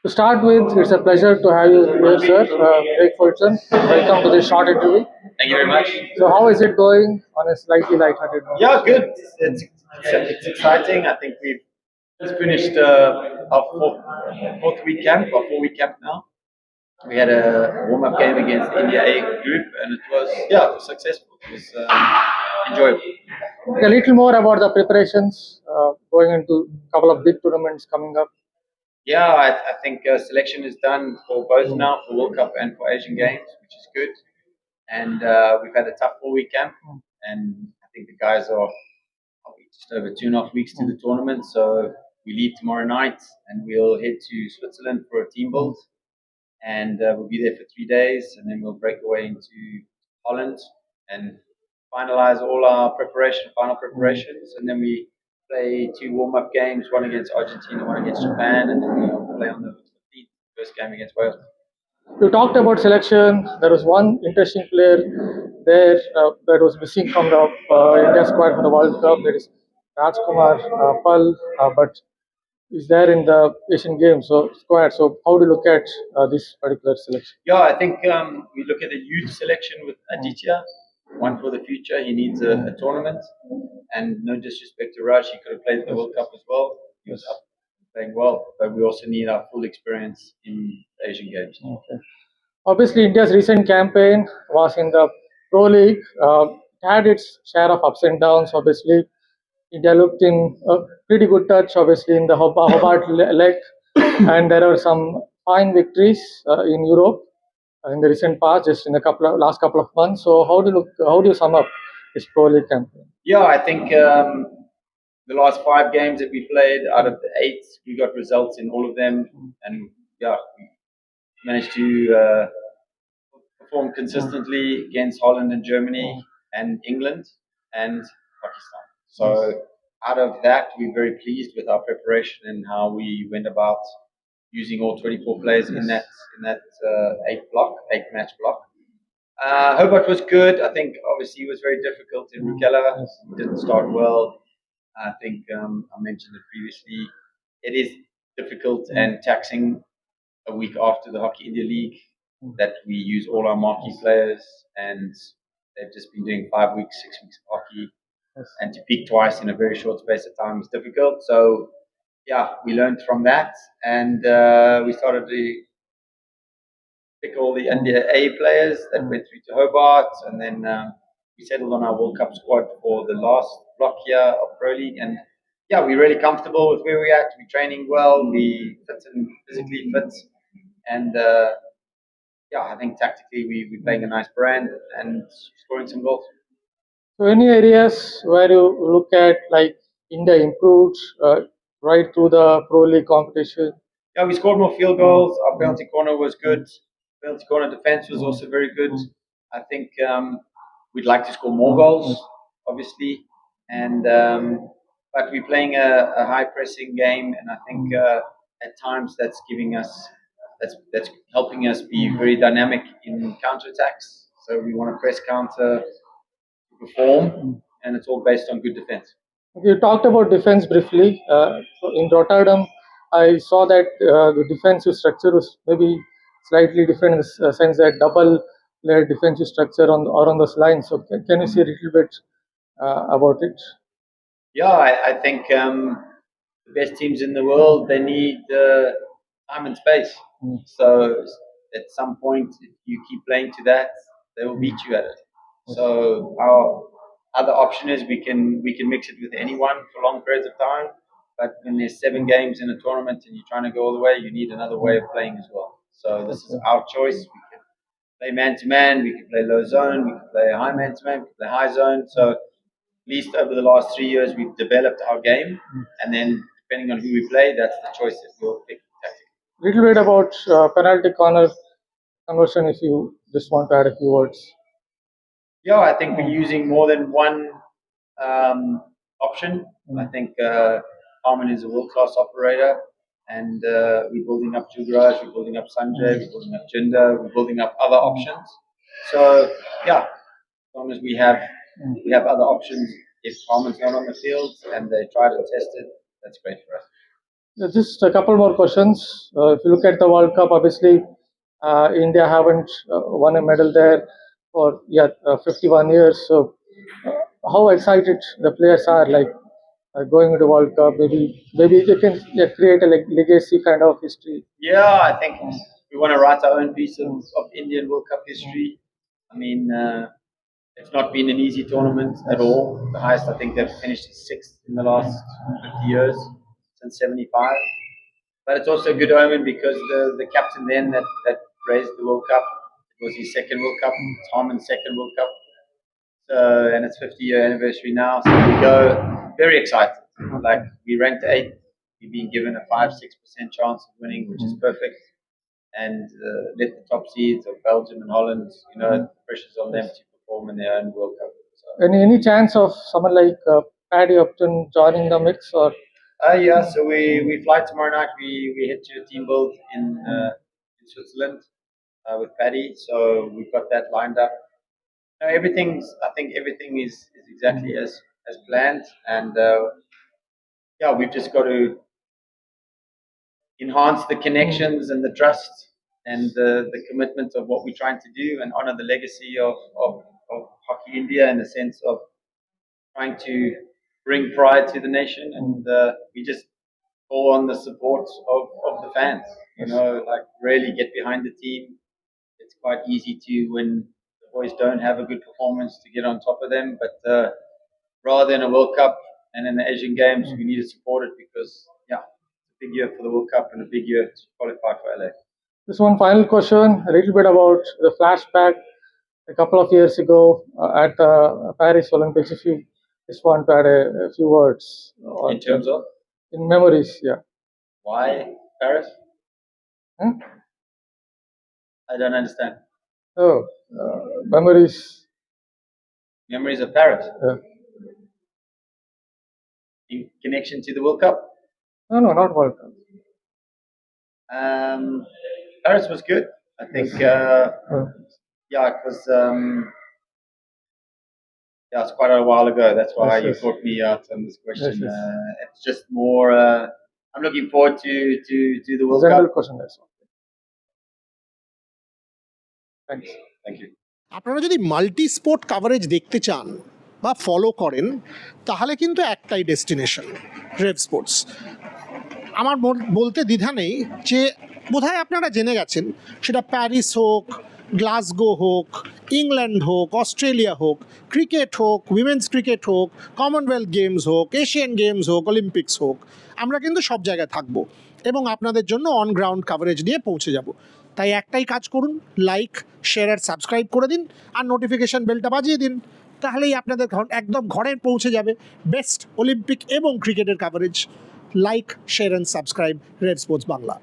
To start with, it's a pleasure to have you here, sir. Fulton, welcome to this short interview. Thank you very much. So, how is it going on a slightly lighthearted note? Yeah, good. It's exciting. I think we've just finished our fourth week camp, our 4 week camp now. We had a warm up game against the India A group, and it was successful. It was enjoyable. A little more about the preparations going into a couple of big tournaments coming up. Yeah, I think selection is done for both now, for World Cup and for Asian Games, which is good. And we've had a tough 4 week camp, and I think the guys are just over 2.5 weeks to the tournament. So we leave tomorrow night, and we'll head to Switzerland for a team build, and we'll be there for 3 days, and then we'll break away into Holland and finalize all our final preparations, and then we play 2 warm-up games, one against Argentina, one against Japan, and then we'll play on the 15th, first game against Wales. You talked about selection. There was one interesting player there that was missing from the India squad for the World Cup. That is Raj Kumar Pal, but is there in the Asian Games squad. So, how do you look at this particular selection? Yeah, I think we look at the youth selection with Aditya, one for the future. He needs a tournament, and no disrespect to Raj, he could have played the World Cup as well. He was up playing well, but we also need our full experience in the Asian Games. Okay. Obviously, India's recent campaign was in the Pro League. It had its share of ups and downs. Obviously, India looked in a pretty good touch, obviously, in the Hobart leg, and there are some fine victories in Europe in the recent past, just in the last couple of months. So, how do you sum up this Pro League campaign? Yeah, I think the last 5 games that we played, out of the 8, we got results in all of them, and yeah, we managed to perform consistently against Holland and Germany and England and Pakistan. So out of that, we're very pleased with our preparation and how we went about using all 24 players in that 8 match block. Hobart was good. I think obviously it was very difficult in Rukella. He didn't start well. I think I mentioned it previously. It is difficult and taxing a week after the Hockey India League that we use all our marquee players, and they've just been doing 5 weeks, 6 weeks of hockey, and to peak twice in a very short space of time is difficult. So yeah, we learned from that, and we started to pick all the India A players that went through to Hobart, and then we settled on our World Cup squad for the last block here of Pro League, and yeah, we're really comfortable with where we're at. We're training well, we fit and physically fit, and yeah, I think tactically we're playing a nice brand and scoring some goals. So, any areas where you look at like India improved right through the Pro League competition? Yeah, we scored more field goals. Our penalty corner was good. Penalty corner defense was also very good. I think we'd like to score more goals, obviously, and but we're playing a high pressing game, and I think at times that's giving us that's helping us be very dynamic in counter attacks. So we want to press counter, perform, and it's all based on good defense. You talked about defense briefly. So in Rotterdam, I saw that the defensive structure was maybe slightly different in the sense that double layered defensive structure on those lines. So can you say a little bit about it? Yeah, I think the best teams in the world, they need time and space. So at some point, if you keep playing to that, they will beat you at it. So our other option is we can mix it with anyone for long periods of time. But when there's 7 games in a tournament and you're trying to go all the way, you need another way of playing as well. So this is our choice. We can play man to man, we can play low zone, we can play high man to man, we can play high zone. So at least over the last 3 years, we've developed our game, and then depending on who we play, that's the choice that we'll pick tactically. Little bit about penalty corner conversion, if you just want to add a few words. Yeah, I think we're using more than one option. I think Harman is a world-class operator, and we're building up Jugraj, we're building up Sanjay, we're building up Jinder, we're building up other options. So yeah, as long as we have other options, if Harman's not on the field and they tried and tested, that's great for us. Just a couple more questions. If you look at the World Cup, obviously India haven't won a medal there for 51 years. So, uh, how excited the players are, like going into World Cup? Maybe they can create a legacy kind of history. Yeah, I think we want to write our own piece of Indian World Cup history. I mean, it's not been an easy tournament at all. The highest, I think, they've finished is sixth in the last 50 years, since 75. But it's also a good omen because the captain then that raised the World Cup, it was his second World Cup, Harman's second World Cup. So, and it's 50-year anniversary now. So we go very excited. Like we ranked eighth. We've been given a 5-6% chance of winning, which is perfect. And let the top seeds of Belgium and Holland, the pressure's on them to perform in their own World Cup. So, Any chance of someone like Paddy Upton joining the mix, or yeah, so we fly tomorrow night. We head to a team build in Switzerland with Paddy. So we've got that lined up. No, I think everything is exactly as planned, and yeah, we've just got to enhance the connections and the trust and the commitment of what we're trying to do, and honor the legacy of Hockey India in the sense of trying to bring pride to the nation, and we just call on the support of the fans. Like really get behind the team. It's quite easy to, when the boys don't have a good performance, to get on top of them. But rather than a World Cup and in the Asian Games, we need to support it because, yeah, it's a big year for the World Cup and a big year to qualify for LA. just one final question, a little bit about the flashback a couple of years ago at the Paris Olympics. If you just want to add a few words In terms of in memories, yeah. why Paris? Huh? I don't understand. Oh, memories. Memories of Paris Yeah. in connection to the World Cup. No, not World Cup. Paris was good. I think, yeah, it was. Yeah, it's quite a while ago. That's why you caught me out on this question. Yes. It's just more. I'm looking forward to the World General Cup. question, that's all. Thanks. Thank you. আপনারা যদি multi sport coverage দেখতে চান বা follow করেন তাহলে কিন্তু একটাই destination, রেভস্পোর্টস। আমার বলতে দ্বিধা নেই যে বোধহয় আপনারা জেনে গেছেন, সেটা প্যারিস হোক, গ্লাসগো হোক, ইংল্যান্ড হোক, অস্ট্রেলিয়া হোক, ক্রিকেট হোক, উইমেন্স ক্রিকেট হোক, কমনওয়েলথ গেমস হোক, এশিয়ান গেমস হোক, অলিম্পিক্স হোক, আমরা কিন্তু সব জায়গায় থাকবো এবং আপনাদের জন্য অন গ্রাউন্ড কাভারেজ নিয়ে পৌঁছে যাব। তাই একটাই কাজ করুন, লাইক, শেয়ার আর সাবস্ক্রাইব করে দিন আর নোটিফিকেশান বেলটা বাজিয়ে দিন। তাহলেই আপনাদের একদম ঘরে পৌঁছে যাবে বেস্ট অলিম্পিক এবং ক্রিকেটের coverage. Like, share and subscribe RevSports Bangla.